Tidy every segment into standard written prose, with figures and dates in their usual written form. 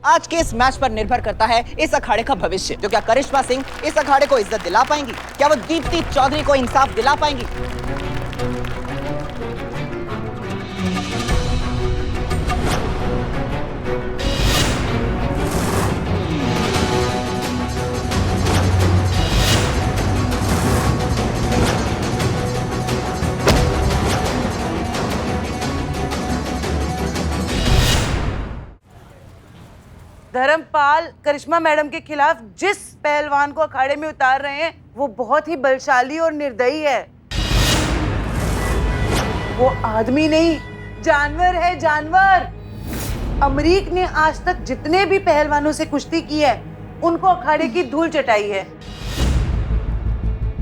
आज के इस मैच पर निर्भर करता है इस अखाड़े का भविष्य। तो क्या करिश्मा सिंह इस अखाड़े को इज्जत दिला पाएंगी? क्या वो दीप्ति चौधरी को इंसाफ दिला पाएंगी? धर्मपाल करिश्मा मैडम के खिलाफ जिस पहलवान को अखाड़े में उतार रहे हैं वो बहुत ही बलशाली और निर्दयी है। वो आदमी नहीं, जानवर है, जानवर। अमरीक ने आज तक जितने भी पहलवानों से कुश्ती की है उनको अखाड़े की धूल चटाई है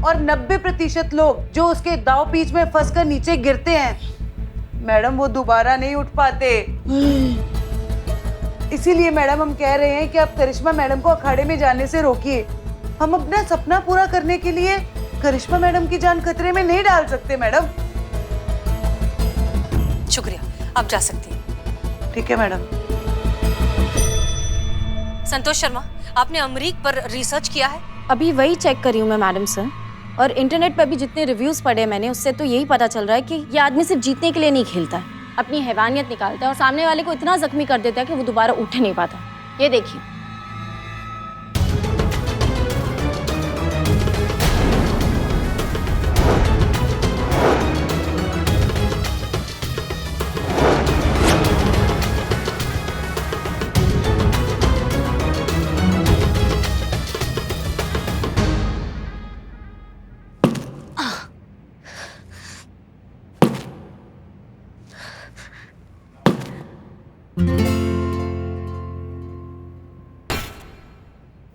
और 90% लोग जो उसके दांव पीछ में फंसकर नीचे गिरते हैं मैडम वो दोबारा नहीं उठ पाते। इसीलिए मैडम हम कह रहे हैं कि आप करिश्मा मैडम को अखाड़े में जाने से रोकिए। हम अपना सपना पूरा करने के लिए करिश्मा मैडम की जान खतरे में नहीं डाल सकते मैडम। शुक्रिया, आप जा सकती हैं। ठीक है मैडम। संतोष शर्मा, आपने अमरीक पर रिसर्च किया है? अभी वही चेक करी हूँ मैं मैडम सर, और इंटरनेट पर भी जितने रिव्यूज पढ़े मैंने उससे तो यही पता चल रहा है कि ये आदमी सिर्फ जीतने के लिए नहीं खेलता है, अपनी हैवानियत निकालता है और सामने वाले को इतना जख्मी कर देता है कि वो दोबारा उठ नहीं पाता। ये देखिए।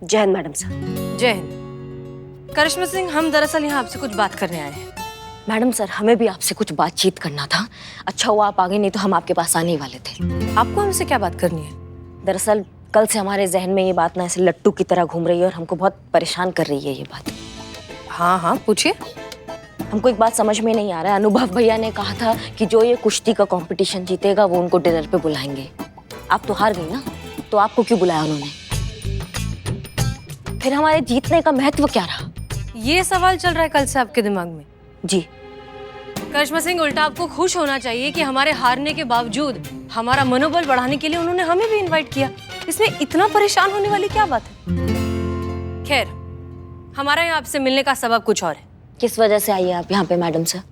जय हिंद मैडम सर। जय हिंद। करिश्मा सिंह, हम दरअसल यहाँ आपसे कुछ बात करने आए हैं। मैडम सर, हमें भी आपसे कुछ बातचीत करना था। अच्छा हुआ आप आ गए, नहीं तो हम आपके पास आने ही वाले थे। आपको हमसे क्या बात करनी है? दरअसल कल से हमारे जहन में ये बात ना ऐसे लट्टू की तरह घूम रही है और हमको बहुत परेशान कर रही है ये बात। हाँ हाँ, पूछिए। हमको एक बात समझ में नहीं आ रहा है। अनुभव भैया ने कहा था कि जो ये कुश्ती का कंपटीशन जीतेगा वो उनको डिनर पे बुलाएंगे। आप तो हार गई ना, तो आपको क्यों बुलाया उन्होंने? फिर हमारे जीतने का महत्व क्या रहा? ये सवाल चल रहा है कल से आपके दिमाग में? जी। करिश्मा सिंह, उल्टा आपको खुश होना चाहिए कि हमारे हारने के बावजूद हमारा मनोबल बढ़ाने के लिए उन्होंने हमें भी इनवाइट किया। इसमें इतना परेशान होने वाली क्या बात है? खैर, हमारा यहाँ आपसे मिलने का सबब कुछ और है। किस वजह से आई है आप यहाँ पे मैडम सर?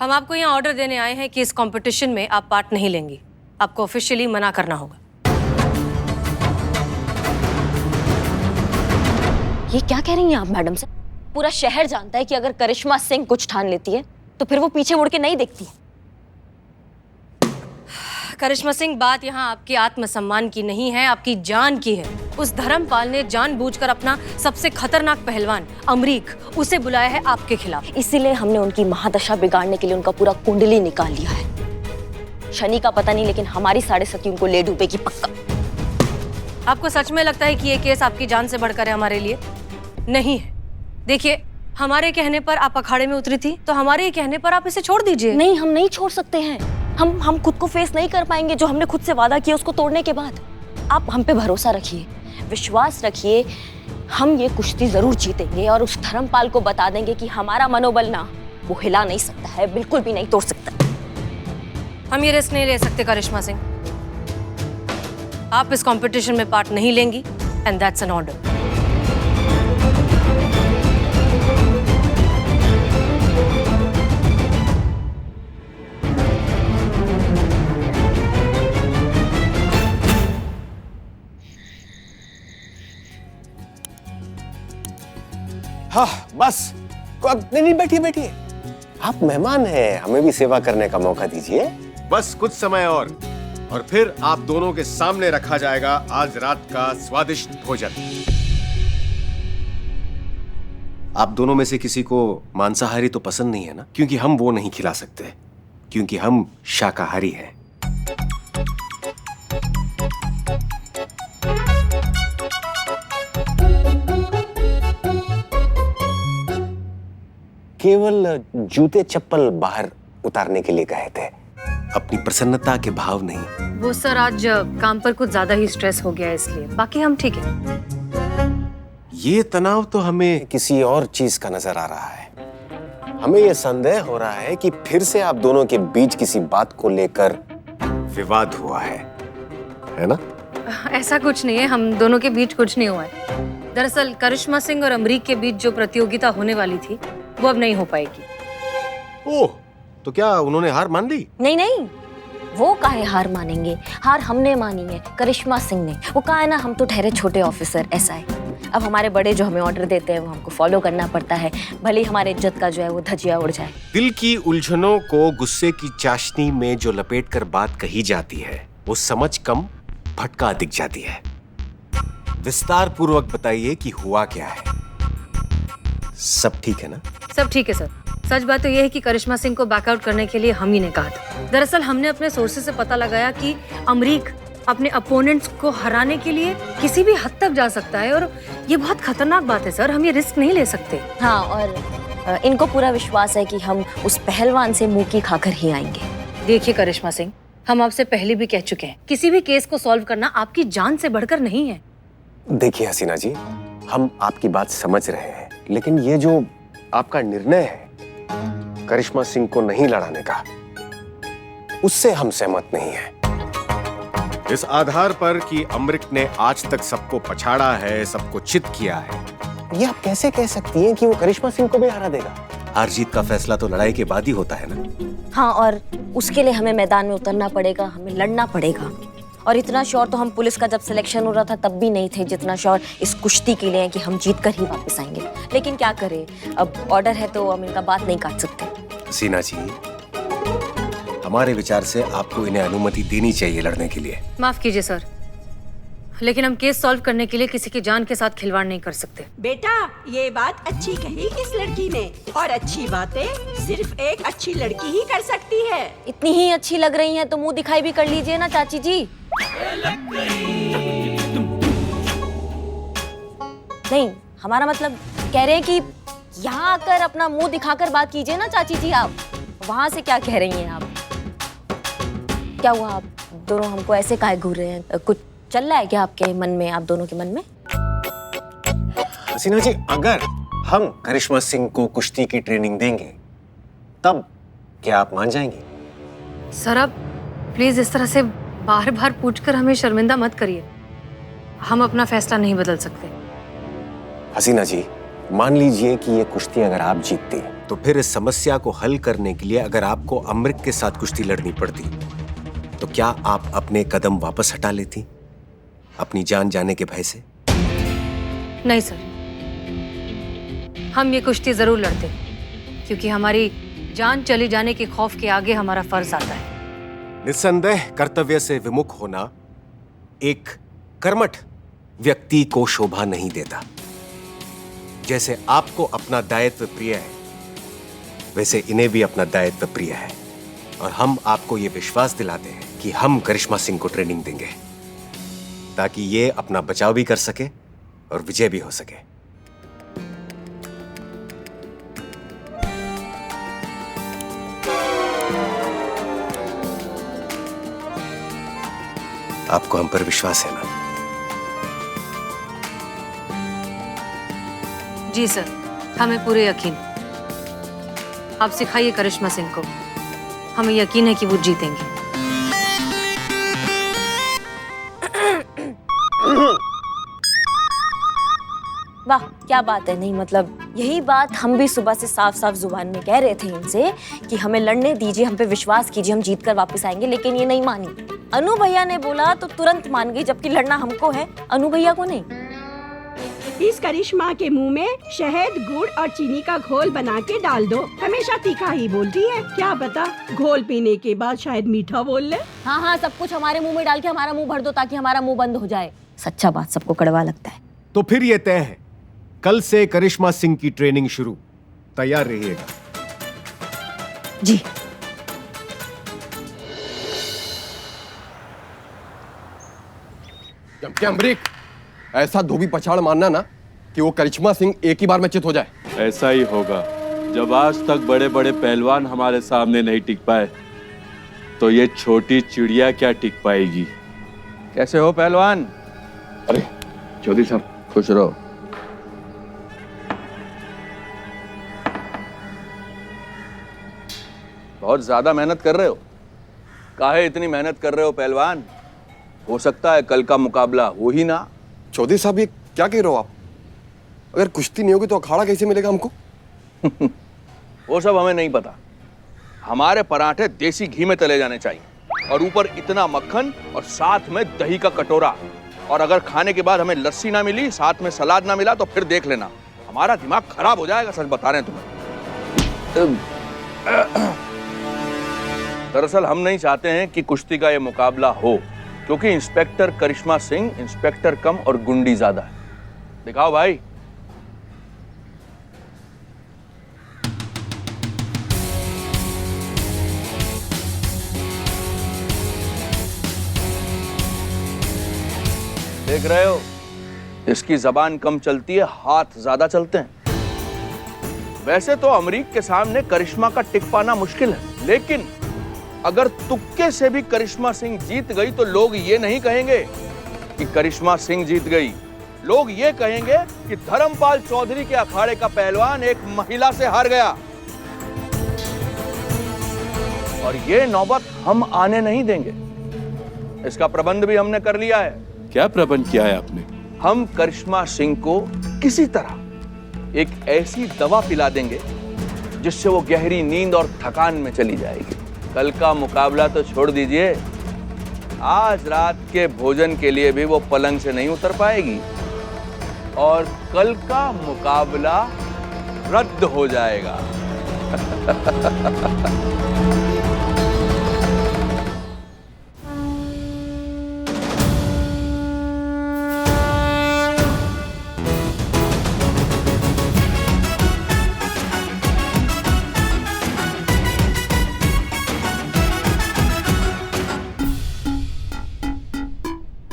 हम आपको यहाँ ऑर्डर देने आए हैं कि इस कंपटीशन में आप पार्ट नहीं लेंगी। आपको ऑफिशियली मना करना होगा। ये क्या कह रही हैं आप मैडम सर? पूरा शहर जानता है कि अगर करिश्मा सिंह कुछ ठान लेती है तो फिर वो पीछे मुड़ के नहीं देखती है। करिश्मा सिंह, बात यहाँ आपके आत्मसम्मान की नहीं है, आपकी जान की है। उस धर्मपाल ने जानबूझकर अपना सबसे खतरनाक पहलवान अमरीक उसे बुलाया है आपके खिलाफ। इसीलिए हमने उनकी महादशा बिगाड़ने के लिए उनका पूरा कुंडली निकाल लिया है। शनि का पता नहीं, लेकिन हमारी 7.5 उनको ले डूबेगी पक्का। आपको सच में लगता है कि ये केस आपकी जान से बढ़कर है हमारे लिए? नहीं है। देखिए, हमारे कहने पर आप अखाड़े में उतरी थी, तो हमारे ही कहने पर आप इसे छोड़ दीजिए। नहीं, हम नहीं छोड़ सकते हैं। हम खुद को फेस नहीं कर पाएंगे जो हमने खुद से वादा किया उसको तोड़ने के बाद। आप हम पे भरोसा रखिए, विश्वास रखिए। हम ये कुश्ती जरूर जीतेंगे और उस धर्मपाल को बता देंगे कि हमारा मनोबल ना वो हिला नहीं सकता है, बिल्कुल भी नहीं तोड़ सकता। हम ये रिस्क नहीं ले सकते करिश्मा सिंह। आप इस कंपटीशन में पार्ट नहीं लेंगी एंड दैट्स एन ऑर्डर। हाँ बस, नहीं बैठिए बैठिए। आप मेहमान हैं, हमें भी सेवा करने का मौका दीजिए। बस कुछ समय और फिर आप दोनों के सामने रखा जाएगा आज रात का स्वादिष्ट भोजन। आप दोनों में से किसी को मांसाहारी तो पसंद नहीं है ना? क्योंकि हम वो नहीं खिला सकते, क्योंकि हम शाकाहारी हैं। केवल जूते चप्पल बाहर उतारने के लिए कहे थे। अपनी प्रसन्नता के भाव नहीं। वो सर आज काम पर कुछ ज्यादा ही स्ट्रेस हो गया है इसलिए, बाकी हम ठीक है। ये तनाव तो हमें किसी और चीज का नजर आ रहा है। हमें यह संदेह हो रहा है कि फिर से आप दोनों के बीच किसी बात को लेकर विवाद हुआ है ना? ऐसा कुछ नहीं है, हम दोनों के बीच कुछ नहीं हुआ है। दरअसल करिश्मा सिंह और अमरीक के बीच जो प्रतियोगिता होने वाली थी वो अब नहीं हो पाएगी। ओह, तो क्या उन्होंने हार मान ली? नहीं नहीं, वो काहे हार मानेंगे, हार हमने मानी है, करिश्मा सिंह ने। वो कहा है ना, हम तो ठहरे छोटे ऑफिसर, ऐसा है। अब हमारे बड़े जो हमें ऑर्डर देते हैं वो हमको फॉलो करना पड़ता है, भले ही हमारे इज्जत का जो है वो धजिया उड़ जाए। दिल की उलझनों को गुस्से की चाशनी में जो लपेट कर बात कही जाती है वो समझ कम भटका दिख जाती है। विस्तार पूर्वक बताइए कि हुआ क्या है। सब ठीक है ना? सब ठीक है सर। सच बात तो यह है कि करिश्मा सिंह को बैकआउट करने के लिए हम ही ने कहा था। दरअसल हमने अपने सोर्सेज से पता लगाया कि अमरीक अपने अपोनेंट्स को हराने के लिए किसी भी हद तक जा सकता है, और ये बहुत खतरनाक बात है सर, हम ये रिस्क नहीं ले सकते। हाँ, और इनको पूरा विश्वास है कि हम उस पहलवान से मुंह की खाकर ही आएंगे। देखिए करिश्मा सिंह, हम आपसे पहले भी कह चुके हैं, किसी भी केस को सॉल्व करना आपकी जान से बढ़कर नहीं है। देखिए हसीना जी, हम आपकी बात समझ रहे हैं, लेकिन ये जो आपका निर्णय है करिश्मा सिंह को नहीं लड़ाने का, उससे हम सहमत नहीं हैं। इस आधार पर कि अमृत ने आज तक सबको पछाड़ा है, सबको चित किया है, ये आप कैसे कह सकती हैं कि वो करिश्मा सिंह को भी हरा देगा? हार जीत का फैसला तो लड़ाई के बाद ही होता है ना? हाँ, और उसके लिए हमें मैदान में उतरना पड़ेगा, हमें लड़ना पड़ेगा। और इतना श्योर तो हम पुलिस का जब सिलेक्शन हो रहा था तब भी नहीं थे, जितना श्योर इस कुश्ती के लिए है कि हम जीत कर ही वापस आएंगे। लेकिन क्या करें, अब ऑर्डर है तो हम इनका बात नहीं काट सकते। हसीना जी, हमारे विचार से आपको इन्हें अनुमति देनी चाहिए लड़ने के लिए। माफ कीजिए सर, लेकिन हम केस सॉल्व करने के लिए किसी की जान के साथ खिलवाड़ नहीं कर सकते। बेटा, ये बात अच्छी कही इस लड़की ने, और अच्छी बातें सिर्फ एक अच्छी लड़की ही कर सकती है। इतनी ही अच्छी लग रही हैं तो मुंह दिखाई भी कर लीजिए ना चाची जी। नहीं, हमारा मतलब कह रहे हैं कि यहाँ आकर अपना मुंह दिखाकर बात कीजिए ना चाची जी। आप वहां से क्या कह रही हैं? आप क्या हुआ, आप दोनों हमको ऐसे काहे घूर रहे हैं? कुछ चल रहा है क्या आपके मन में, आप दोनों के मन में? हसीना जी, अगर हम करिश्मा सिंह को कुश्ती की ट्रेनिंग देंगे तब क्या आप मान जाएंगी? सर आप प्लीज इस तरह से बार बार पूछकर हमें शर्मिंदा मत करिए, हम अपना फैसला नहीं बदल सकते। हसीना जी, मान लीजिए कि ये कुश्ती अगर आप जीतती तो फिर इस समस्या को हल करने के लिए अगर आपको अमृत के साथ कुश्ती लड़नी पड़ती तो क्या आप अपने कदम वापस हटा लेती, अपनी जान जाने के भय से? नहीं सर, हम ये कुश्ती जरूर लड़ते, क्योंकि हमारी जान चली जाने के खौफ के आगे हमारा फर्ज आता है। निस्संदेह कर्तव्य से विमुख होना एक कर्मठ व्यक्ति को शोभा नहीं देता। जैसे आपको अपना दायित्व प्रिय है, वैसे इन्हें भी अपना दायित्व प्रिय है, और हम आपको ये विश्वास दिलाते हैं कि हम करिश्मा सिंह को ट्रेनिंग देंगे ताकि ये अपना बचाव भी कर सके और विजय भी हो सके। आपको हम पर विश्वास है ना? जी सर, हमें पूरे यकीन। आप सिखाइए करिश्मा सिंह को, हमें यकीन है कि वो जीतेंगे। वाह, क्या बात है। नहीं मतलब यही बात हम भी सुबह से साफ साफ जुबान में कह रहे थे इनसे कि हमें लड़ने दीजिए, हम पे विश्वास कीजिए, हम जीत कर वापस आएंगे, लेकिन ये नहीं मानी। अनु भैया ने बोला तो तुरंत मान गई, जबकि लड़ना हमको है, अनु भैया को नहीं। इस करिश्मा के मुंह में शहद, गुड़ और चीनी का घोल बना के डाल दो, हमेशा तीखा ही बोलती है, क्या पता घोल पीने के बाद शायद मीठा बोल ले। हाँ हाँ, सब कुछ हमारे मुंह में डाल के हमारा मुंह भर दो ताकि हमारा मुंह बंद हो जाए। सच्चा बात सबको कड़वा लगता है। तो फिर ये तय है, कल से करिश्मा सिंह की ट्रेनिंग शुरू, तैयार रहिएगा। जी। क्या अमरीक, ऐसा धोबी पछाड़ मारना ना कि वो करिश्मा सिंह एक ही बार में चित हो जाए। ऐसा ही होगा, जब आज तक बड़े बड़े पहलवान हमारे सामने नहीं टिक पाए तो ये छोटी चिड़िया क्या टिक पाएगी। कैसे हो पहलवान? अरे चौधरी साहब खुश रहो। बहुत ज्यादा मेहनत कर रहे हो। काहे इतनी मेहनत कर रहे हो पहलवान? हो सकता है कल का मुकाबला हो ही ना। चौधरी साहब ये क्या कह रहे हो आप? अगर कुश्ती नहीं होगी तो अखाड़ा कैसे मिलेगा हमको? वो सब हमें नहीं पता। हमारे पराठे देसी घी में तले जाने चाहिए और ऊपर इतना मक्खन और साथ में दही का कटोरा। और अगर खाने के बाद हमें लस्सी ना मिली, साथ में सलाद ना मिला तो फिर देख लेना हमारा दिमाग खराब हो जाएगा। सच बता रहे हैं तुम्हें। दरअसल हम नहीं चाहते हैं कि कुश्ती का ये मुकाबला हो, क्योंकि इंस्पेक्टर करिश्मा सिंह इंस्पेक्टर कम और गुंडी ज्यादा है। दिखाओ भाई। देख रहे हो, इसकी जबान कम चलती है, हाथ ज्यादा चलते हैं। वैसे तो अमरीक के सामने करिश्मा का टिक पाना मुश्किल है, लेकिन अगर तुक्के से भी करिश्मा सिंह जीत गई तो लोग ये नहीं कहेंगे कि करिश्मा सिंह जीत गई। लोग ये कहेंगे कि धर्मपाल चौधरी के अखाड़े का पहलवान एक महिला से हार गया। और ये नौबत हम आने नहीं देंगे। इसका प्रबंध भी हमने कर लिया है। क्या प्रबंध किया है आपने? हम करिश्मा सिंह को किसी तरह एक ऐसी दवा पिला देंगे जिससे वो गहरी नींद और थकान में चली जाएगी। कल का मुकाबला तो छोड़ दीजिए, आज रात के भोजन के लिए भी वो पलंग से नहीं उतर पाएगी और कल का मुकाबला रद्द हो जाएगा।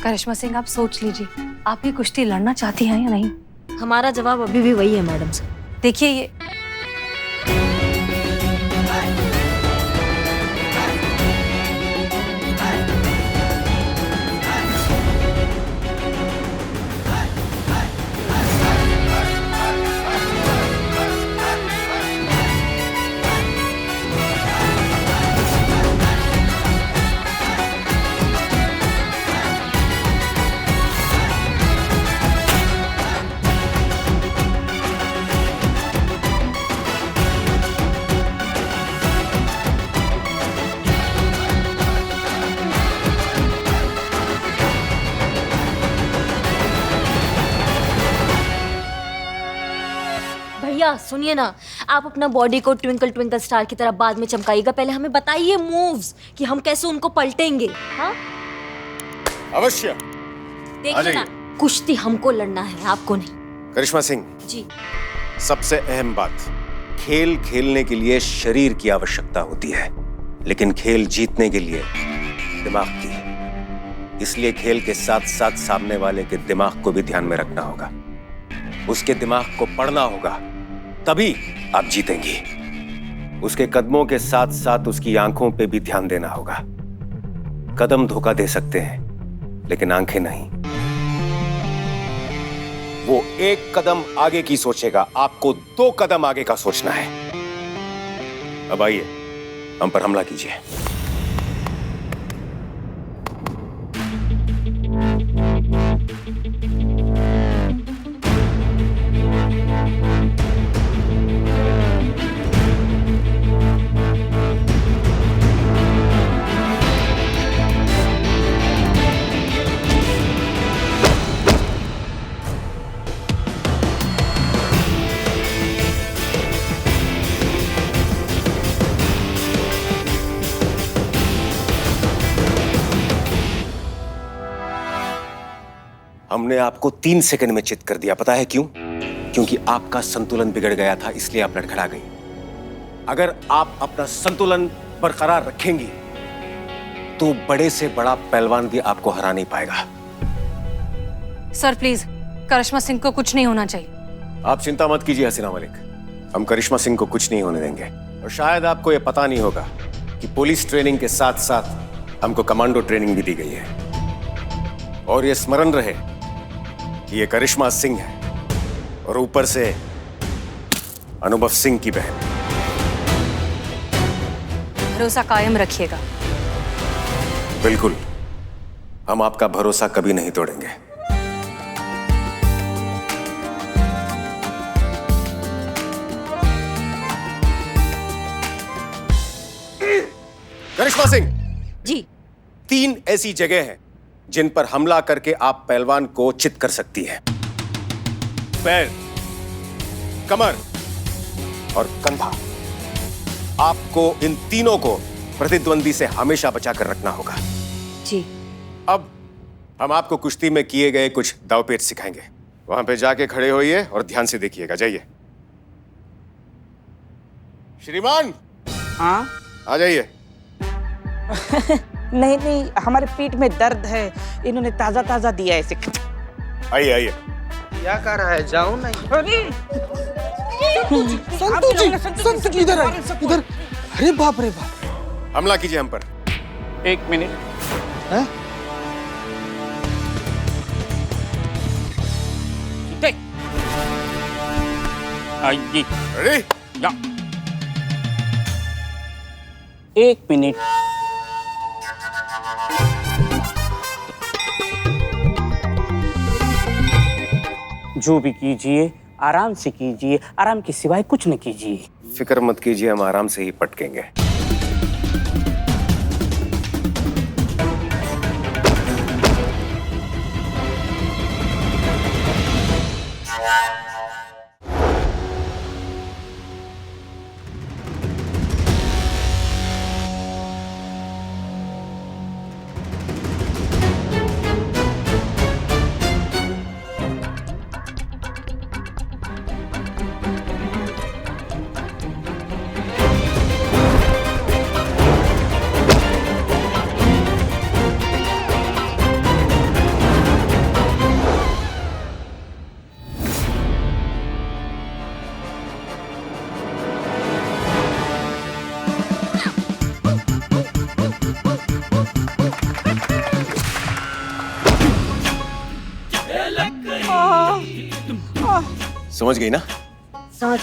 करिश्मा सिंह, आप सोच लीजिए, आप ये कुश्ती लड़ना चाहती हैं या नहीं? हमारा जवाब अभी भी वही है मैडम सर। देखिए, ये भैया सुनिए ना, आप अपना बॉडी को ट्विंकल ट्विंकल स्टार की तरह बाद में चमकाइएगा। पहले हमें बताइए मूव्स कि हम कैसे उनको पलटेंगे। हाँ अवश्य। देखिए ना, कुश्ती हमको लड़ना है, आपको नहीं। करिश्मा सिंह जी, सबसे अहम बात, खेल खेलने के लिए शरीर की आवश्यकता होती है, लेकिन खेल जीतने के लिए दिमाग की। इसलिए खेल के साथ साथ सामने वाले के दिमाग को भी ध्यान में रखना होगा। उसके दिमाग को पढ़ना होगा, तभी आप जीतेंगी। उसके कदमों के साथ साथ उसकी आंखों पे भी ध्यान देना होगा। कदम धोखा दे सकते हैं, लेकिन आंखें नहीं। वो एक कदम आगे की सोचेगा, आपको 2 कदम आगे का सोचना है। अब आइए, हम पर हमला कीजिए। हमने आपको 3 सेकंड में चित कर दिया। पता है क्यों? क्योंकि आपका संतुलन बिगड़ गया था, इसलिए आप लड़खड़ा गई। अगर आप अपना संतुलन बरकरार रखेंगी तो बड़े से बड़ा पहलवान भी आपको हरा नहीं पाएगा। सर प्लीज, करिश्मा सिंह को कुछ नहीं होना चाहिए। आप चिंता मत कीजिए हसीना मलिक, हम करिश्मा सिंह को कुछ नहीं होने देंगे। और शायद आपको यह पता नहीं होगा कि पुलिस ट्रेनिंग के साथ साथ हमको कमांडो ट्रेनिंग भी दी गई है। और ये स्मरण रहे कि ये करिश्मा सिंह है और ऊपर से अनुभव सिंह की बहन। भरोसा कायम रखिएगा। बिल्कुल, हम आपका भरोसा कभी नहीं तोड़ेंगे। करिश्मा सिंह जी। 3 ऐसी जगह हैं जिन पर हमला करके आप पहलवान को चित कर सकती हैं। पैर, कमर और कंधा। आपको इन तीनों को प्रतिद्वंदी से हमेशा बचाकर रखना होगा। जी। अब हम आपको कुश्ती में किए गए कुछ दांवपेच सिखाएंगे। वहां पे जाके खड़े होइए और ध्यान से देखिएगा। जाइए। श्रीमान, हाँ? आ जाइए। नहीं नहीं, हमारे पीठ में दर्द है, इन्होंने ताजा ताजा दिया है। आइए आइए। क्या कर रहा है? जाऊं नहीं? अरे संतु जी इधर आइए, इधर। अरे बाप रे बाप। हमला कीजिए हम पर। 1 मिनट। हैं? आइए। रेडी? या। 1 मिनट। जो भी कीजिए आराम से कीजिए, आराम के सिवाय कुछ न कीजिए। फिक्र मत कीजिए, हम आराम से ही पटकेंगे। समझ गई ना? सर,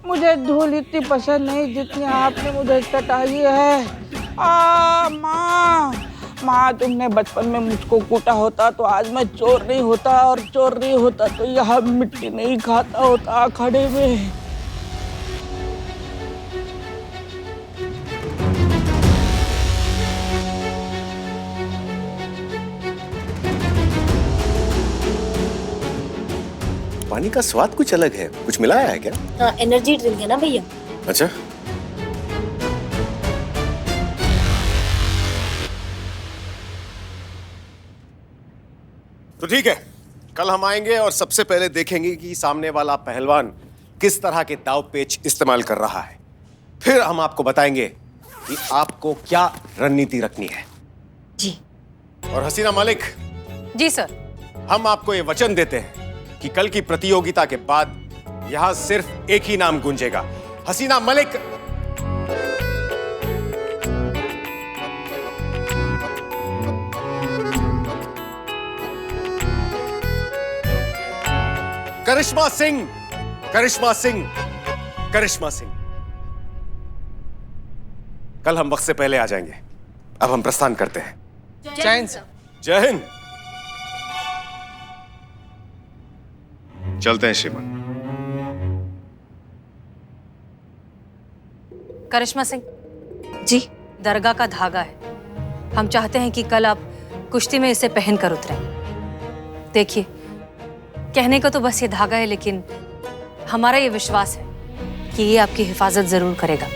मुझे धूल इतनी पसंद नहीं जितनी आपने मुझे चटाई है। माँ, तुमने बचपन में मुझको कूटा होता तो आज मैं चोर नहीं होता, और चोर नहीं होता तो यहाँ मिट्टी नहीं खाता होता खड़े में। पानी का स्वाद कुछ अलग है, कुछ मिलाया है क्या? हाँ, एनर्जी ड्रिंक है ना भैया। अच्छा। तो ठीक है, कल हम आएंगे और सबसे पहले देखेंगे कि सामने वाला पहलवान किस तरह के दाव पेच इस्तेमाल कर रहा है। फिर हम आपको बताएंगे कि आपको क्या रणनीति रखनी है। जी। और हसीना मलिक। जी सर। हम आपको ये वचन देते हैं कि कल की प्रतियोगिता के बाद यहां सिर्फ एक ही नाम गूंजेगा, हसीना मलिक। करिश्मा सिंह, करिश्मा सिंह, करिश्मा सिंह। कल हम वक्त से पहले आ जाएंगे। अब हम प्रस्थान करते हैं। जय हिंद। जय हिंद। चलते हैं श्रीमान। करिश्मा सिंह जी। दरगाह का धागा है, हम चाहते हैं कि कल आप कुश्ती में इसे पहन कर उतरें। देखिए, कहने को तो बस ये धागा है, लेकिन हमारा ये विश्वास है कि ये आपकी हिफाजत जरूर करेगा।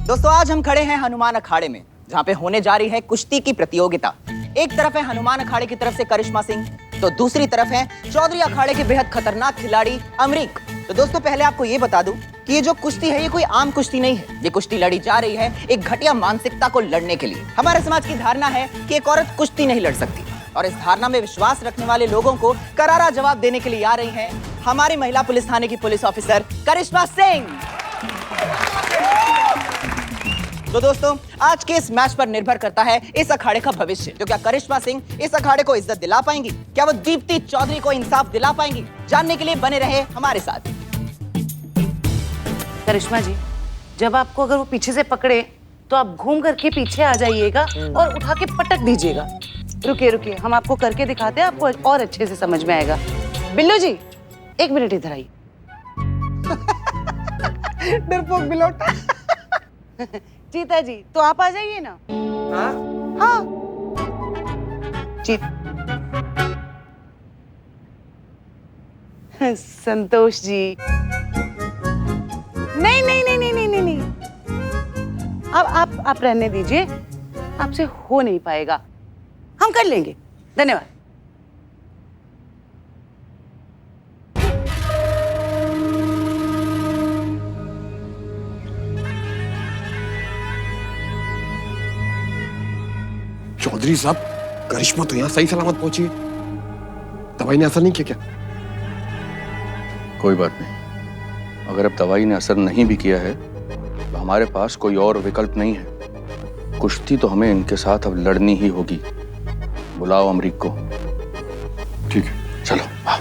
दोस्तों, आज हम खड़े हैं हनुमान अखाड़े में, जहां पे होने जा रही है कुश्ती की प्रतियोगिता। एक तरफ है हनुमान अखाड़े की तरफ से करिश्मा सिंह, तो दूसरी तरफ है चौधरी अखाड़े के बेहद खतरनाक खिलाड़ी अमरीक। तो दोस्तों पहले आपको ये बता दूं कि ये जो कुश्ती है ये कोई आम कुश्ती नहीं है। ये कुश्ती लड़ी जा रही है एक घटिया मानसिकता को लड़ने के लिए। हमारे समाज की धारणा है कि एक औरत कुश्ती नहीं लड़ सकती और इस धारणा में विश्वास रखने वाले लोगों को करारा जवाब देने के लिए आ रही हैं हमारी महिला पुलिस थाने की पुलिस ऑफिसर करिश्मा सिंह। तो दोस्तों आज के इस मैच पर निर्भर करता है इस अखाड़े का भविष्य। तो क्या करिश्मा सिंह इस अखाड़े को इज्जत दिला पाएंगी? क्या वो दीप्ति चौधरी को इंसाफ दिला पाएंगी? जानने के लिए बने रहे हमारे साथ। करिश्मा जी, जब आपको अगर वो पीछे से पकड़े तो आप घूम करके पीछे आ जाइएगा और उठा के पटक दीजिएगा। रुकिए रुकिए, हम आपको करके दिखाते हैं, आपको और अच्छे से समझ में आएगा। बिल्लू जी 1 मिनट इधर आइए। डरपोक बिलोटा। चीता जी तो आप आ जाइए ना। हाँ संतोष जी, नहीं नहीं नहीं नहीं नहीं नहीं, अब आप रहने दीजिए, आपसे हो नहीं पाएगा, हम कर लेंगे। धन्यवाद। चौधरी साहब, करिश्मा तो यहाँ सही सलामत पहुंची है। दवाई ने असर नहीं किया क्या? कोई बात नहीं, अगर अब दवाई ने असर नहीं भी किया है तो हमारे पास कोई और विकल्प नहीं है। कुश्ती तो हमें इनके साथ अब लड़नी ही होगी। बुलाओ अमरीक को। ठीक है, चलो आओ।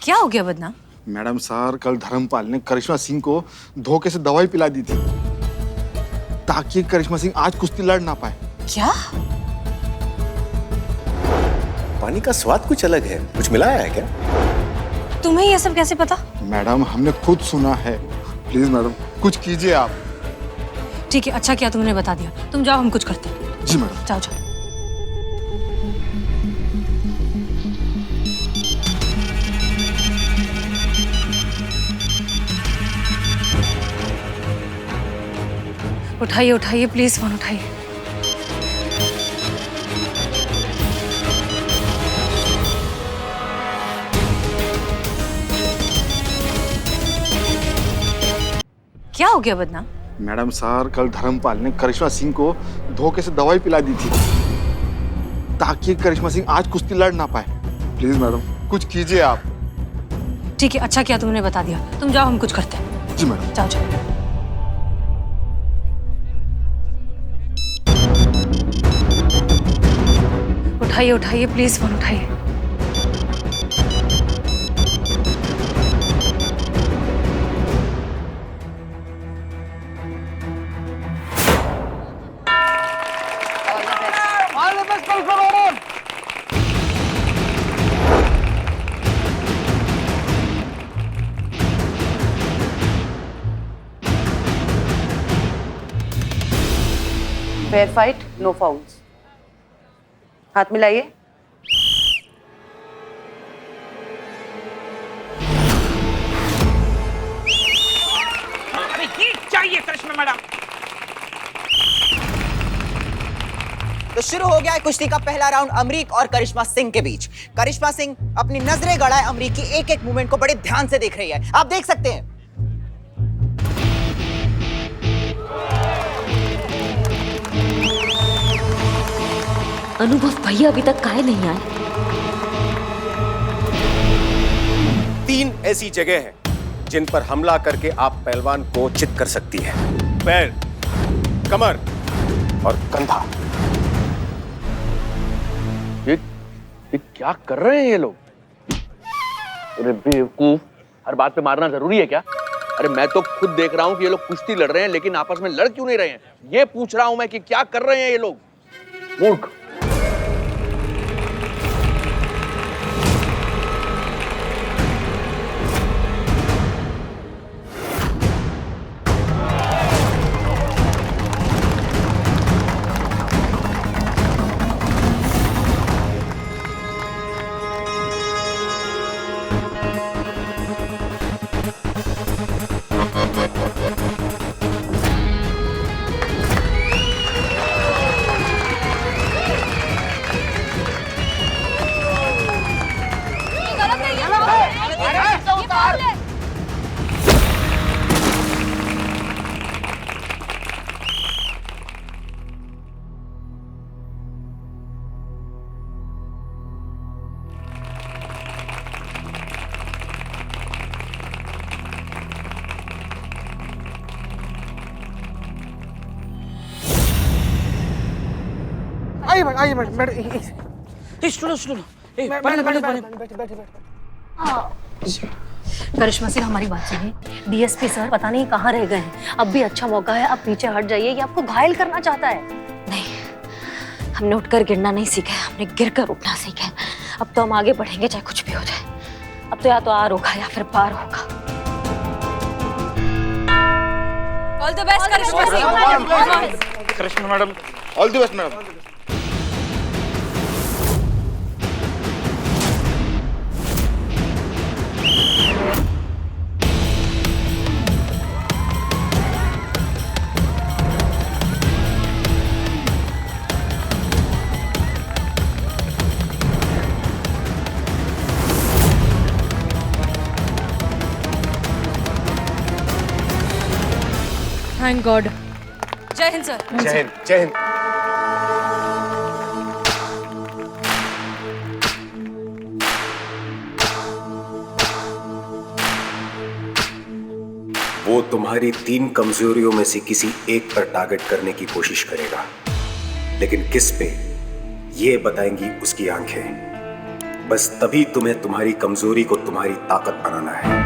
क्या हो गया बदनाम? मैडम सर, कल धर्मपाल ने करिश्मा सिंह को धोखे से दवाई पिला दी थी ताकि करिश्मा सिंह आज कुश्ती लड़ ना पाए। क्या? पानी का स्वाद कुछ अलग है, कुछ मिलाया है क्या? तुम्हें ये सब कैसे पता? मैडम हमने खुद सुना है। प्लीज मैडम कुछ कीजिए आप। ठीक है, अच्छा किया तुमने बता दिया। तुम जाओ, हम कुछ करते हैं। जी मैडम। जाओ जाओ। उठाइए उठाइए, प्लीज फोन उठाइए। क्या हो गया बदनाम? मैडम सर, कल धर्मपाल ने करिश्मा सिंह को धोखे से दवाई पिला दी थी ताकि करिश्मा सिंह आज कुश्ती लड़ ना पाए। प्लीज मैडम कुछ कीजिए आप। ठीक है, अच्छा किया तुमने बता दिया। तुम जाओ, हम कुछ करते हैं। जी मैडम। जाओ जाओ। उठाइए उठाइए, प्लीज फोन उठाइए। Fair fight, no fouls. हाथ मिलाइए। चाहिए करिश्मा मैडम। तो शुरू हो गया है कुश्ती का पहला राउंड अमरीक और करिश्मा सिंह के बीच। करिश्मा सिंह अपनी नजरें गड़ाए अमरीक की एक एक मूवमेंट को बड़े ध्यान से देख रही है। आप देख सकते हैं। अनुभव भैया अभी तक काहे नहीं आए? 3 ऐसी जगह हैं जिन पर हमला करके आप पहलवान को चित कर सकती है। पैर, कमर और कंधा। ये क्या कर रहे हैं ये लोग? अरे बेवकूफ, हर बात पे मारना जरूरी है क्या? अरे मैं तो खुद देख रहा हूँ कि ये लोग कुश्ती लड़ रहे हैं, लेकिन आपस में लड़ क्यों नहीं रहे हैं? ये पूछ रहा हूं मैं कि क्या कर रहे हैं ये लोग? मूर्ख। आइए मैडम सुनो करिश्मा सिंह, हमारी बात सुनिए। डीएसपी सर पता नहीं कहाँ रह गए हैं। अब भी अच्छा मौका है, आप पीछे हट जाइए। ये आपको घायल करना चाहता है। नहीं, हमने उठकर गिरना नहीं सीखा है, हमने गिरकर उठना सीखा है। अब तो हम आगे बढ़ेंगे चाहे कुछ भी हो जाए। अब तो या तो आर होगा या फिर पार होगा। All the best Karishma Singh. Karishma madam, all the best madam. Thank God. जय हिंद सर। जय हिंद, जय हिंद। वो तुम्हारी 3 कमजोरियों में से किसी एक पर टारगेट करने की कोशिश करेगा, लेकिन किस पे ये बताएंगी उसकी आंखें। बस तभी तुम्हें तुम्हारी कमजोरी को तुम्हारी ताकत बनाना है।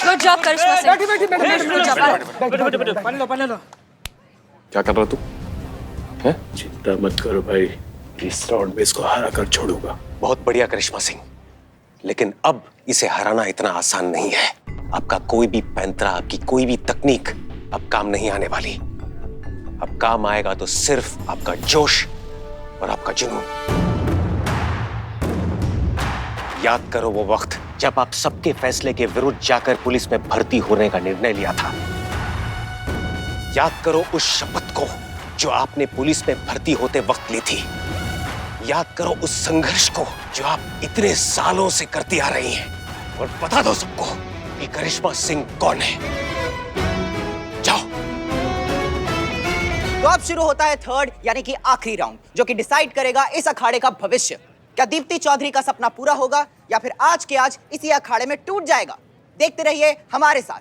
गुड जॉब करिश्मा सिंह। क्या कर रहा तू? चिंता मत करो भाई, इस राउंड में इसको हरा कर छोड़ूंगा। बहुत बढ़िया करिश्मा सिंह, लेकिन अब इसे हराना इतना आसान नहीं है। आपका कोई भी पैंतरा, आपकी कोई भी तकनीक अब काम नहीं आने वाली। अब काम आएगा तो सिर्फ आपका जोश और आपका जुनून। याद करो वो वक्त जब आप सबके फैसले के विरुद्ध जाकर पुलिस में भर्ती होने का निर्णय लिया था। याद करो उस शपथ को जो आपने पुलिस में भर्ती होते वक्त ली थी। याद करो उस संघर्ष को जो आप इतने सालों से करती आ रही हैं। और बता दो सबको कि करिश्मा सिंह कौन है। जाओ। तो अब शुरू होता है थर्ड यानी कि आखिरी राउंड, जो कि डिसाइड करेगा इस अखाड़े का भविष्य। क्या दीप्ति चौधरी का सपना पूरा होगा या फिर आज के आज इसी अखाड़े में टूट जाएगा? देखते रहिए हमारे साथ।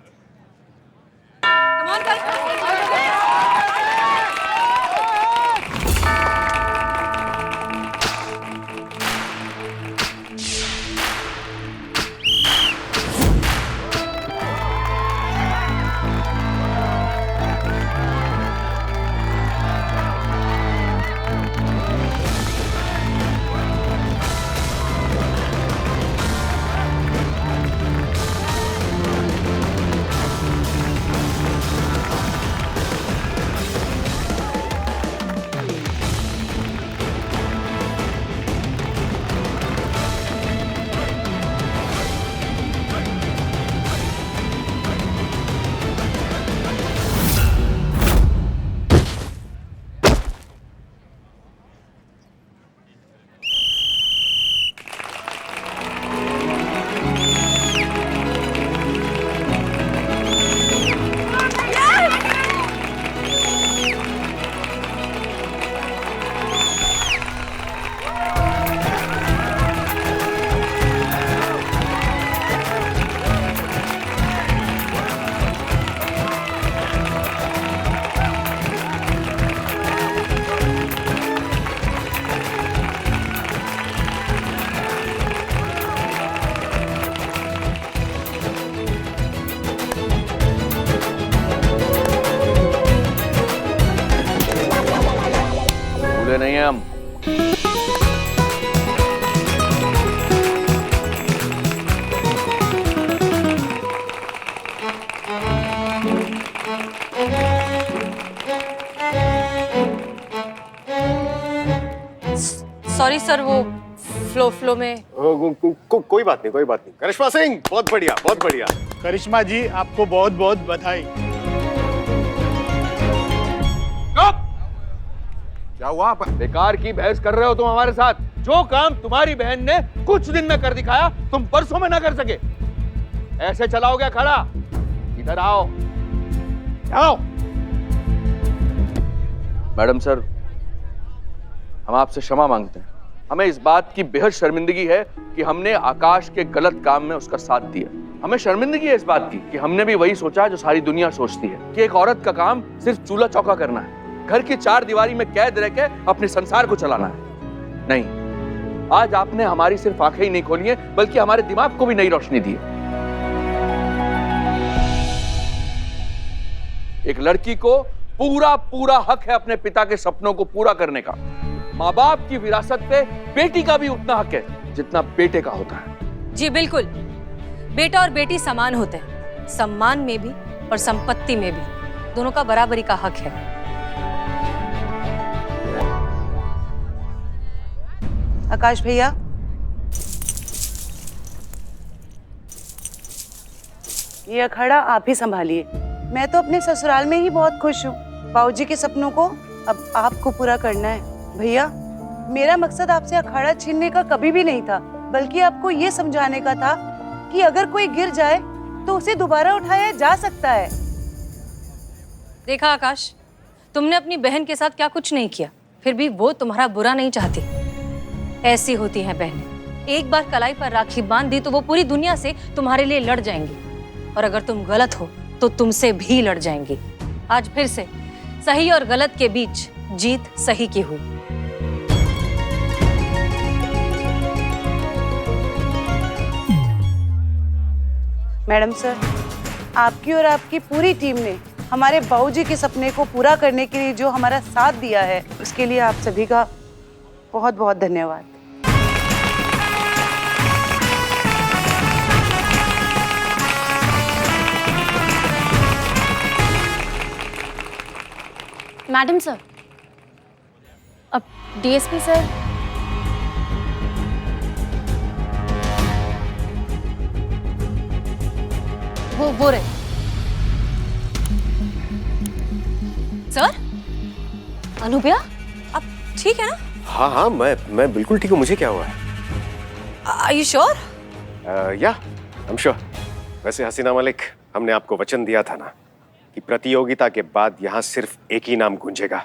भूले नहीं हैं हम। सॉरी सर, वो फ्लो में। कोई बात नहीं, कोई बात नहीं। करिश्मा सिंह, बहुत बढ़िया, बहुत बढ़िया। करिश्मा जी, आपको बहुत बहुत बधाई। क्या हुआ? बेकार की बहस कर रहे हो तुम हमारे साथ। जो काम तुम्हारी बहन ने कुछ दिन में कर दिखाया, तुम परसों में ना कर सके। ऐसे चलाओगे खड़ा? इधर आओ, आओ। मैडम सर, हम आपसे क्षमा मांगते हैं। हमें इस बात की बेहद शर्मिंदगी है कि हमने आकाश के गलत काम में उसका साथ दिया। हमें शर्मिंदगी है इस बात की कि हमने भी वही सोचा जो सारी दुनिया सोचती है कि एक औरत का काम सिर्फ चूल्हा चौका करना है, घर की चार दीवारी में कैद रह के अपने संसार को चलाना है। नहीं, आज आपने हमारी सिर्फ आंखें ही नहीं खोली हैं, बल्कि हमारे दिमाग को भी नई रोशनी दी है। एक लड़की को पूरा पूरा हक है अपने पिता के सपनों को पूरा करने का। माँ बाप की विरासत पे बेटी का भी उतना हक है जितना बेटे का होता है। जी बिल्कुल, बेटा और बेटी समान होते हैं, सम्मान में भी और संपत्ति में भी। दोनों का बराबरी का हक है। आकाश भैया, ये अखाड़ा आप ही संभालिए। मैं तो अपने ससुराल में ही बहुत खुश हूँ। बाबूजी के सपनों को अब आपको पूरा करना है। भैया, मेरा मकसद आपसे अखाड़ा छीनने का कभी भी नहीं था, बल्कि आपको ये समझाने का था कि अगर कोई गिर जाए तो उसे दोबारा उठाया जा सकता है। देखा आकाश, तुमने अपनी बहन के साथ क्या कुछ नहीं किया, फिर भी वो तुम्हारा बुरा नहीं चाहती। ऐसी होती हैं बहनें। एक बार कलाई पर राखी बांध दी तो वो पूरी दुनिया से तुम्हारे लिए लड़ जाएंगी, और अगर तुम गलत हो तो तुमसे भी लड़ जाएंगी। आज फिर से सही और गलत के बीच जीत सही की हुई। मैडम सर, आपकी और आपकी पूरी टीम ने हमारे बाबूजी के सपने को पूरा करने के लिए जो हमारा साथ दिया है, उसके लिए आप सभी का बहुत बहुत धन्यवाद। मैडम सर, अब डीएसपी सर, वो रहे। सर, अनुप्रिया, आप ठीक है ना? हाँ हाँ, मैं बिल्कुल ठीक हूँ। मुझे क्या हुआ है? Are you sure? या आई एम श्योर। वैसे हसीना मलिक, हमने आपको वचन दिया था ना कि प्रतियोगिता के बाद यहाँ सिर्फ एक ही नाम गूंजेगा,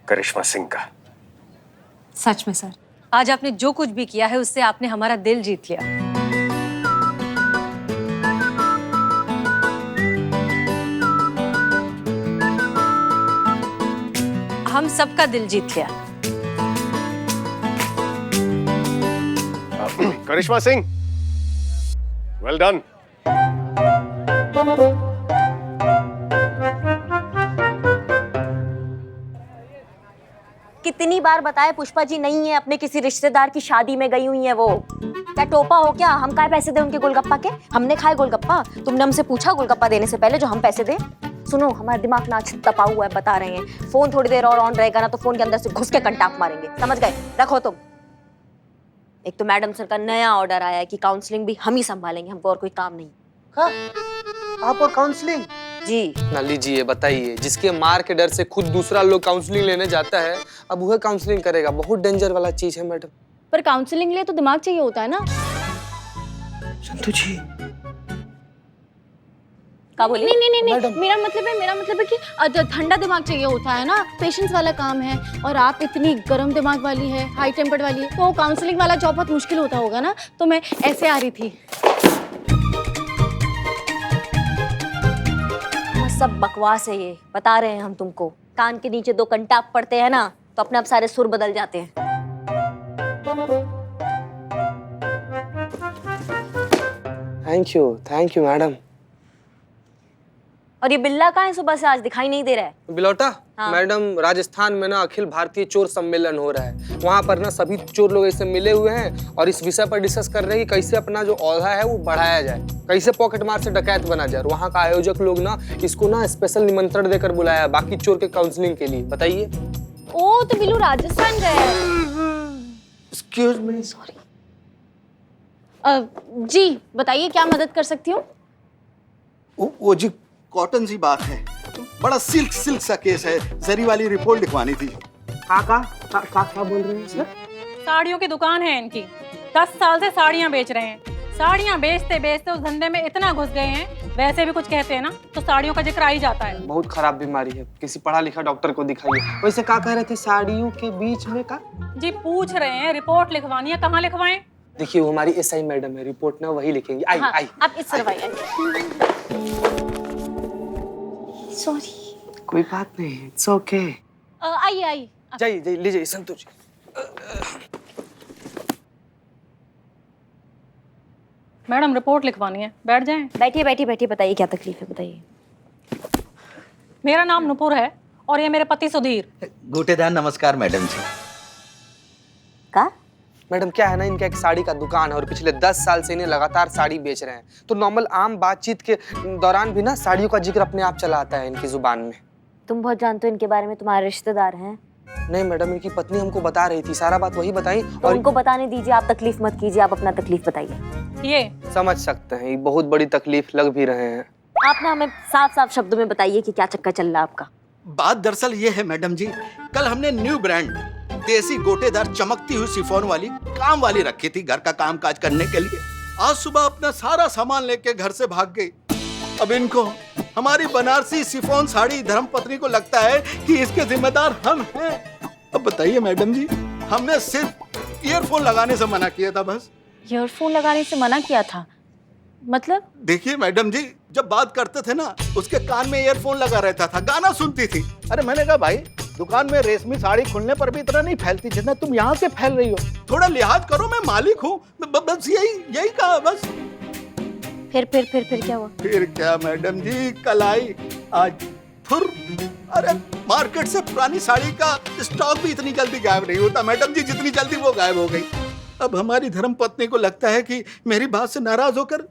करिश्मा सिंह का। सच में सर, आज आपने जो कुछ भी किया है उससे आपने हमारा दिल जीत लिया। हम सबका दिल जीत लिया। करिश्मा सिंह, वेल डन। कितनी बार बताए पुष्पा जी नहीं है, अपने किसी रिश्तेदार की शादी में गई हुई है वो। क्या टोपा हो क्या? हम काय पैसे दे उनके गोलगप्पा के? हमने खाए गोलगप्पा? तुमने हमसे पूछा गोलगप्पा देने से पहले जो हम पैसे दे? सुनो, हमारा दिमाग ना तपा हुआ है, बता रहे हैं। फोन थोड़ी देर और ऑन रहेगा ना तो फोन के अंदर से घुस के कंटाप मारेंगे, समझ गए? रखो तुम। एक तो मैडम सर का नया ऑर्डर आया है कि काउंसलिंग भी हम ही संभालेंगे, हमको और कोई काम नहीं। हाँ? आप और काउंसलिंग? जी ना लीजिए, बताइए। जिसके मार के डर से खुद दूसरा लोग काउंसलिंग लेने जाता है, अब वह काउंसलिंग करेगा। बहुत डेंजर वाला चीज है मैडम। पर काउंसलिंग लिए तो दिमाग चाहिए होता है ना। संतु जी, क्या बोली? नहीं, मेरा मतलब है कि ठंडा दिमाग चाहिए होता है ना। पेशेंस वाला काम है, और आप इतनी गर्म दिमाग वाली है, हाई टेम्पर्ड वाली है, तो काउंसलिंग वाला जॉब बहुत मुश्किल होता होगा ना। तो मैं ऐसे आ रही थी। सब बकवास है ये, बता रहे हैं हम तुमको। कान के नीचे दो कंटाप पड़ते हैं ना तो अपने आप सारे सुर बदल जाते हैं। Thank you madam. और ये बिल्ला कहाँ है? सुबह से आज दिखाई नहीं दे रहा है। बिलौटा हाँ। मैडम, राजस्थान में ना अखिल भारतीय चोर सम्मेलन हो रहा है। वहाँ पर ना सभी चोर लोग ऐसे मिले हुए हैं और इस विषय पर डिस्कस कर रहे हैं कि कैसे अपना जो औहदा है वो बढ़ाया जाए, कैसे पॉकेट मार से डकैत बना जाए। वहाँ का आयोजक लोग ना इसको ना स्पेशल निमंत्रण देकर बुलाया बाकी चोर के काउंसलिंग के लिए। बताइए। ओ तो बिल्लू राजस्थान गया है। Excuse me, sorry. जी बताइए क्या मदद कर सकती हूँ? वो जी कॉटन सी बात है, बड़ा सिल्क सा केस है, जरी वाली रिपोर्ट लिखवानी थी। क्या बोल रहे हैं सर? साड़ियों की दुकान है इनकी, 10 साल से साड़ियाँ बेच रहे हैं। साड़ियाँ बेचते बेचते उस धंधे में इतना घुस गए हैं, वैसे भी कुछ कहते हैं ना तो साड़ियों का जिक्र आ ही जाता है। बहुत खराब बीमारी है, किसी पढ़ा लिखा डॉक्टर को दिखाइए। वैसे क्या कह रहे थे, साड़ियों के बीच में का? जी पूछ रहे हैं, रिपोर्ट लिखवानी है, कहाँ लिखवाएं? देखिए वो हमारी एसआई मैडम है, रिपोर्ट ना वही लिखेंगी। आई आई आप इस तरफ आइए। सॉरी। कोई बात नहीं, इट्स ओके। आइए आइए। जाइए लीजिए संतोष। मैडम रिपोर्ट लिखवानी है, बैठ जाएं। बैठिए बैठिए बैठिए, बताइए क्या तकलीफ है, बताइए। मेरा नाम नुपुर है और ये मेरे पति सुधीर। गोटेदार नमस्कार मैडम जी। का? मैडम क्या है ना, इनका एक साड़ी का दुकान है और पिछले 10 साल से इन्हें लगातार साड़ी बेच रहे हैं। तो नॉर्मल आम बातचीत के दौरान भी ना साड़ियों का जिक्र अपने आप चला आता है इनकी जुबान में। तुम बहुत जानते हो इनके बारे में, तुम्हारे रिश्तेदार हैं? नहीं मैडम, इनकी पत्नी हमको बता रही थी, सारा बात वही बताई। तो उनको बताने दीजिए, आप तकलीफ मत कीजिए, आप अपना तकलीफ बताइए। ये समझ सकते हैं, ये बहुत बड़ी तकलीफ लग भी रहे हैं। आप ना हमें साफ साफ शब्दों में बताइए कि क्या चक्कर चल रहा है आपका। बात दरअसल ये है मैडम जी, कल हमने न्यू ब्रांड देसी गोटेदार चमकती हुई शिफॉन वाली काम वाली रखी थी घर का काम काज करने के लिए। आज सुबह अपना सारा सामान लेके घर से भाग गई। अब इनको हमारी बनारसी शिफॉन साड़ी धर्मपत्नी को लगता है कि इसके जिम्मेदार हम हैं। अब बताइए मैडम जी, हमने सिर्फ ईयरफोन लगाने से मना किया था बस। ईयरफोन लगाने से मना किया था मतलब? देखिए मैडम जी, जब बात करते थे ना उसके कान में ईयरफोन लगा रहता था, गाना सुनती थी। अरे मैंने कहा भाई, दुकान में रेशमी साड़ी खुलने पर भी इतना नहीं फैलती जितना तुम यहाँ से फैल रही हो। थोड़ा लिहाज करो, मैं मालिक हूँ। बस यही कहा बस। फिर क्या हुआ? फिर क्या मैडम जी, कल आई आज फुर। अरे मार्केट से पुरानी साड़ी का स्टॉक भी इतनी जल्दी गायब नहीं होता मैडम जी, जितनी जल्दी वो गायब हो गई। अब हमारी धर्मपत्नी को लगता है कि मेरी बात से नाराज होकर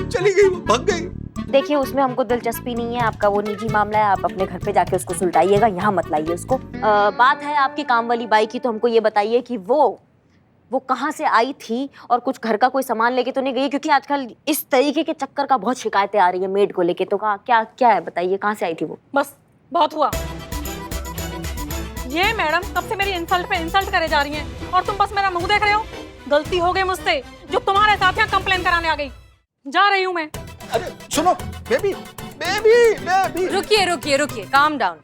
चली गई, भाग गई। देखिए उसमें हमको दिलचस्पी नहीं है, आपका वो निजी मामला है, आप अपने घर पे जाके उसको सुलझाइएगा, यहाँ मत लाइए उसको। बात है आपकी काम वाली बाई की, तो हमको ये बताइए कि वो कहाँ से आई थी और कुछ घर का कोई सामान लेके तो नहीं गई? क्योंकि आजकल इस तरीके के चक्कर का बहुत शिकायतें आ रही है मेड को लेके। तो क्या है बताइए, कहाँ से आई थी वो? बस बहुत हुआ। ये मैडम कब से मेरी इंसल्ट पे इंसल्ट करे जा रही हैं और तुम बस मेरा मुंह देख रहे हो। गलती हो गई मुझसे, जो तुम्हारे साथ यहाँ कंप्लेन कराने आ गई। जा रही हूँ मैं। अरे सुनो बेबी, रुकिए, काम डाउन।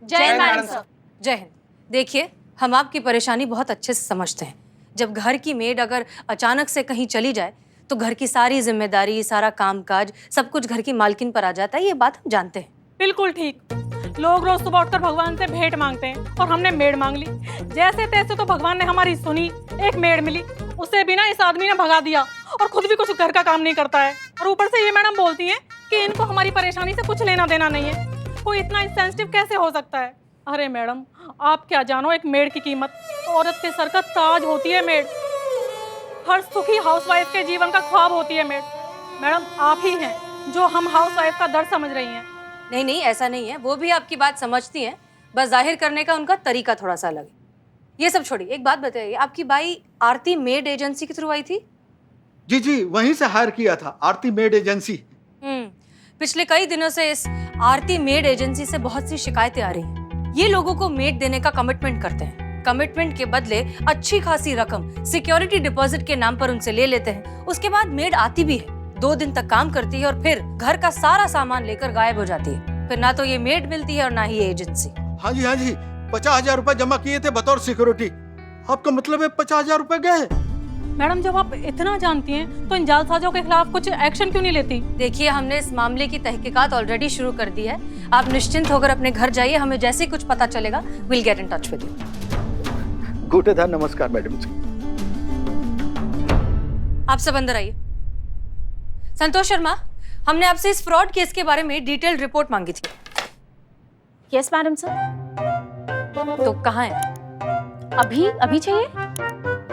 जय मैडम सर। जय हिंद। देखिए हम आपकी परेशानी बहुत अच्छे से समझते हैं। जब घर की मेड अगर अचानक से कहीं चली जाए तो घर की सारी जिम्मेदारी, सारा कामकाज, सब कुछ घर की मालकिन पर आ जाता है, ये बात हम जानते हैं। बिल्कुल ठीक। लोग रोज सुबह उठकर भगवान से भेंट मांगते हैं और हमने मेड मांग ली। जैसे तैसे तो भगवान ने हमारी सुनी, एक मेड मिली, उसे भी ना इस आदमी ने भगा दिया और खुद भी कुछ घर का काम नहीं करता है। और ऊपर से ये मैडम बोलती हैं कि इनको हमारी परेशानी से कुछ लेना देना नहीं है। कोई इतना इंसेंसिटिव कैसे हो सकता है? अरे मैडम आप क्या जानो एक मेड की कीमत। औरत के सर का ताज होती है मेड, हर सुखी हाउसवाइफ के जीवन का ख्वाब होती है मेड। मैडम आप ही हैं जो हम हाउसवाइफ का दर्द समझ रही हैं। नहीं ऐसा नहीं है, वो भी आपकी बात समझती हैं, बस जाहिर करने का उनका तरीका थोड़ा सा अलग है। ये सब छोड़िए, एक बात बताइए, आपकी बाई आरती मेड एजेंसी के थ्रू आई थी? जी वहीं से हायर किया था, आरती मेड एजेंसी। पिछले कई दिनों से इस आरती मेड एजेंसी से बहुत सी शिकायतें आ रही हैं। ये लोगों को मेड देने का कमिटमेंट करते हैं, कमिटमेंट के बदले अच्छी खासी रकम सिक्योरिटी डिपॉजिट के नाम पर उनसे ले लेते हैं। उसके बाद मेड आती भी है, 2 दिन तक काम करती है और फिर घर का सारा सामान लेकर गायब हो जाती है। फिर ना तो ये मेड मिलती है और ना ही ये एजेंसी। हाँ जी 50,000 रुपए जमा किए थे बतौर सिक्योरिटी। आपका मतलब है 50,000 रुपए गए? मैडम जब आप इतना जानती हैं तो इन जालसाजों के खिलाफ कुछ एक्शन क्यों नहीं लेती? देखिए हमने इस मामले की तहकीकात ऑलरेडी शुरू कर दी है। आप निश्चिंत होकर अपने घर जाइए, हमें जैसे कुछ पता चलेगा will get in touch with you. गोटेदार नमस्कार मैडम जी। आप सब अंदर आइए। संतोष शर्मा, हमने आपसे इस फ्रॉड केस के बारे में डिटेल्ड रिपोर्ट मांगी थी। Yes madam sir. तो कहाँ है? अभी अभी चाहिए?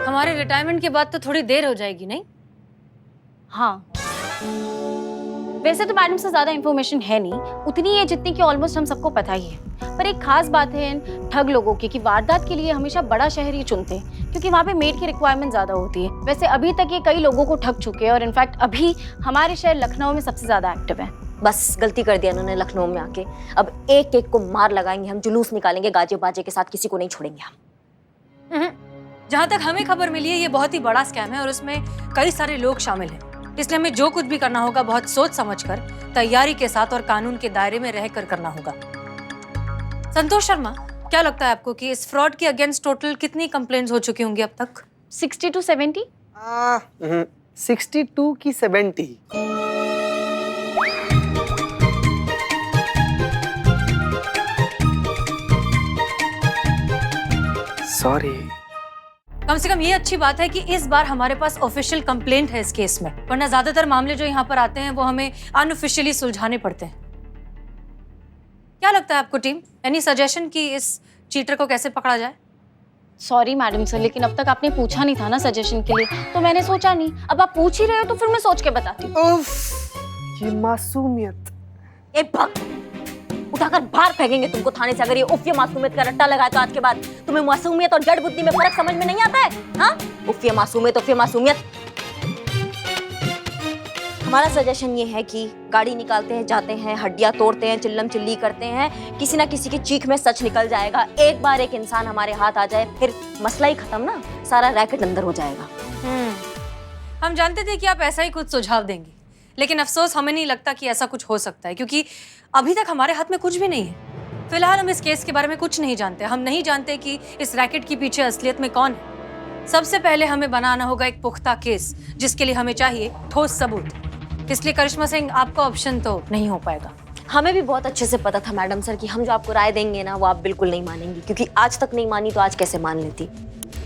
हमारे रिटायरमेंट के बाद तो थोड़ी देर हो जाएगी नहीं? हाँ, वैसे तो मैडम से ज्यादा इंफॉर्मेशन है नहीं, उतनी है जितनी कि ऑलमोस्ट हम सबको पता ही है। पर एक खास बात है इन ठग लोगों की कि वारदात के लिए हमेशा बड़ा शहर ही चुनते हैं, क्योंकि वहाँ पे मेड की रिक्वायरमेंट ज्यादा होती है। वैसे अभी तक ये कई लोगों को ठग चुके हैं और इनफैक्ट अभी हमारे शहर लखनऊ में सबसे ज्यादा एक्टिव है। बस गलती कर दिया इन्होंने लखनऊ में आके। अब एक एक को मार लगाएंगे हम, जुलूस निकालेंगे गाजे बाजे के साथ, किसी को नहीं छोड़ेंगे हम। जहाँ तक हमें खबर मिली है ये बहुत ही बड़ा स्कैम है और उसमें कई सारे लोग शामिल हैं। इसलिए हमें जो कुछ भी करना होगा बहुत सोच समझकर, तैयारी के साथ और कानून के दायरे में रहकर करना होगा। संतोष शर्मा, क्या लगता है आपको कि इस फ्रॉड के अगेंस्ट टोटल कितनी कंप्लेंट्स हो चुकी होंगी अब तक? 60 to 70? 62 की 70। सॉरी। कम से कम ये अच्छी बात है कि इस बार हमारे पास ऑफिशियल कंप्लेंट है इस केस में, वरना ज्यादातर मामले जो यहाँ पर आते हैं वो हमें अनऑफिशियली सुलझाने पड़ते हैं। क्या लगता है आपको टीम? एनी सजेशन कि इस चीटर को कैसे पकड़ा जाए? सॉरी मैडम सर, लेकिन अब तक आपने पूछा नहीं था ना सजेशन के लिए, तो मैंने सोचा नहीं। अब आप पूछ ही रहे हो तो फिर मैं सोच के बताती हूँ। ये मासूमियत। ए भग, उठाकर बाहर फेंकेंगे तुमको थाने से अगर ये उफ ये मासूमियत का रट्टा लगाए तो आज के बाद तुम्हें मासूमियत और जड़ बुद्धि में फर्क समझ में नहीं आता है? हाँ, उफ ये मासूमियत। हमारा सजेशन ये है कि गाड़ी निकालते हैं, जाते हैं, हड्डियां तोड़ते हैं, चिल्लम चिल्ली करते हैं, किसी ना किसी की चीख में सच निकल जाएगा। एक बार एक इंसान हमारे हाथ आ जाए फिर मसला ही खत्म ना, सारा रैकेट अंदर हो जाएगा। हम जानते थे कि आप ऐसा ही कुछ सुझाव देंगे, लेकिन अफसोस हमें नहीं लगता कि ऐसा कुछ हो सकता है, क्योंकि अभी तक हमारे हाथ में कुछ भी नहीं है। फिलहाल हम इस केस के बारे में कुछ नहीं जानते। हम नहीं जानते कि इस रैकेट के पीछे असलियत में कौन है। सबसे पहले हमें बनाना होगा एक पुख्ता केस, जिसके लिए हमें चाहिए ठोस सबूत। इसलिए करिश्मा सिंह, आपका ऑप्शन तो नहीं हो पाएगा। हमें भी बहुत अच्छे से पता था मैडम सर कि हम जो आपको राय देंगे ना वो आप बिल्कुल नहीं मानेंगी, क्योंकि आज तक नहीं मानी तो आज कैसे मान लेती।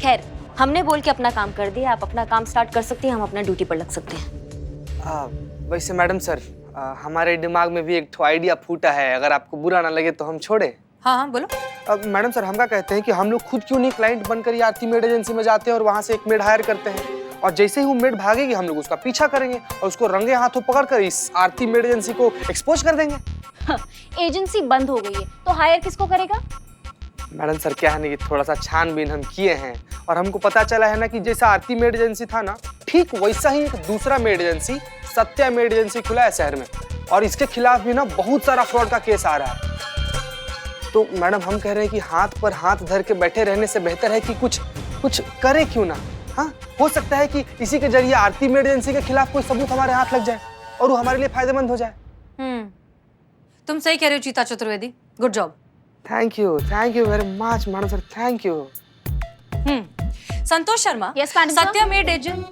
खैर, हमने बोल के अपना काम कर दिया, आप अपना काम स्टार्ट कर सकती हैं, हम अपना ड्यूटी पर लग सकते हैं। वैसे मैडम सर, हमारे दिमाग में भी एक ठो आइडिया फूटा है, अगर आपको बुरा ना लगे तो हम छोड़े। हाँ, बोलो। मैडम सर, हम क्या कहते हैं कि हम लोग खुद क्यों नहीं क्लाइंट बनकर आरती मेड एजेंसी में जाते हैं और वहाँ से एक मेड हायर करते हैं, और जैसे ही वो मेड भागेगी हम लोग उसका पीछा करेंगे और उसको रंगे हाथों पकड़कर इस आरती मेड एजेंसी को एक्सपोज कर देंगे। एजेंसी बंद हो गई है तो हायर किसको करेगा? मैडम सर, क्या है ना कि थोड़ा सा छानबीन हम किए हैं और हमको पता चला है ना कि जैसा आरती मेड एजेंसी था ना, ठीक वैसा ही एक दूसरा made agency, Satya made agency खुला है शहर में, और इसके खिलाफ भी ना बहुत सारा फ्रॉड का केस आ रहा है। तो मैडम, हम कह रहे हैं कि हाथ पर हाथ धर के बैठे रहने से बेहतर है कि कुछ करे क्यों ना। हाँ, हो सकता है कि इसी के जरिए आरती मेड एजेंसी के खिलाफ कोई सबूत हमारे हाथ लग जाए और वो हमारे लिए फायदेमंद हो जाए। तुम सही कह रहे हो चीता Chaturvedi, good job. Thank you very much madam sir, thank you. Santosh Sharma, yes madam. Satya made agency,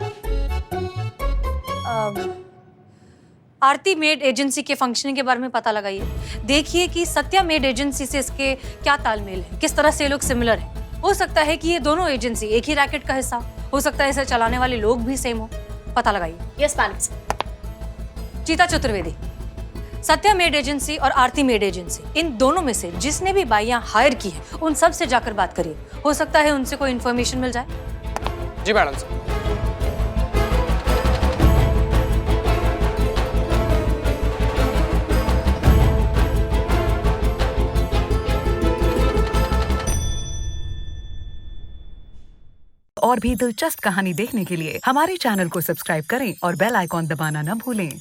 Aarti made agency के फंक्शनिंग के बारे में पता लगाइए। देखिए कि सत्या मेड एजेंसी से इसके क्या तालमेल है, किस तरह से ये लोग सिमिलर हैं। हो सकता है कि ये दोनों एजेंसी एक ही रैकेट का हिस्सा, हो सकता है इसे चलाने वाले लोग भी सेम हो। पता लगाइए। Yes madam. चीता चतुर्वेदी, सत्या मेड एजेंसी और आरती मेड एजेंसी, इन दोनों में से जिसने भी बाइयां हायर की है उन सब से जाकर बात करिए। हो सकता है उनसे कोई इन्फॉर्मेशन मिल जाए। जी मैडम सर। और भी दिलचस्प कहानी देखने के लिए हमारे चैनल को सब्सक्राइब करें और बेल आइकॉन दबाना न भूलें।